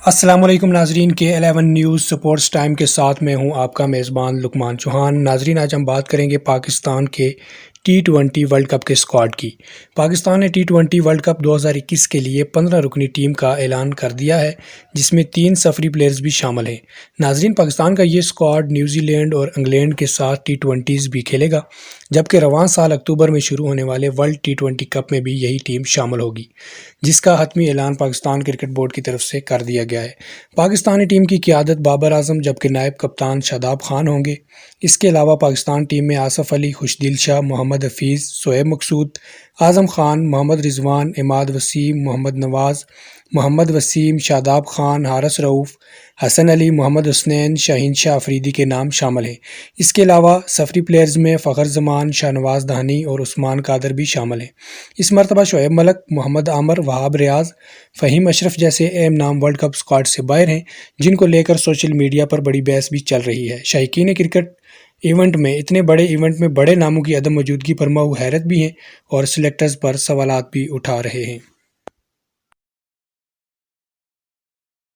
السلام علیکم ناظرین کے 11 نیوز سپورٹس ٹائم کے ساتھ میں ہوں آپ کا میزبان لقمان چوہان۔ ناظرین آج ہم بات کریں گے پاکستان کے T20 ورلڈ کپ کے اسکواڈ کی۔ پاکستان نے T20 ورلڈ کپ 2021 کے لیے 15 رکنی ٹیم کا اعلان کر دیا ہے، جس میں 3 سفری پلیئرز بھی شامل ہیں۔ ناظرین پاکستان کا یہ اسکواڈ نیوزی لینڈ اور انگلینڈ کے ساتھ T20s بھی کھیلے گا، جبکہ رواں سال اکتوبر میں شروع ہونے والے ورلڈ T20 کپ میں بھی یہی ٹیم شامل ہوگی، جس کا حتمی اعلان پاکستان کرکٹ بورڈ کی طرف سے کر دیا گیا ہے۔ پاکستانی ٹیم کی قیادت بابر اعظم جبکہ نائب کپتان شاداب خان ہوں گے۔ اس کے علاوہ پاکستان ٹیم میں آصف علی، خوشدل شاہ، محمد حفیظ، شعیب مقصود، اعظم خان، محمد رضوان، عماد وسیم، محمد نواز، محمد وسیم، شاداب خان، حارث رؤوف، حسن علی، محمد حسنین، شاہین شاہ افریدی کے نام شامل ہیں۔ اس کے علاوہ سفری پلیئرز میں فخر زمان، شاہنواز دہانی اور عثمان قادر بھی شامل ہیں۔ اس مرتبہ شعیب ملک، محمد عامر، وہاب ریاض، فہیم اشرف جیسے اہم نام ورلڈ کپ اسکواڈ سے باہر ہیں، جن کو لے کر سوشل میڈیا پر بڑی بحث بھی چل رہی ہے۔ شائقین کرکٹ اتنے بڑے ایونٹ میں بڑے ناموں کی عدم موجودگی پر مہو حیرت بھی ہیں اور سلیکٹرز پر سوالات بھی اٹھا رہے ہیں۔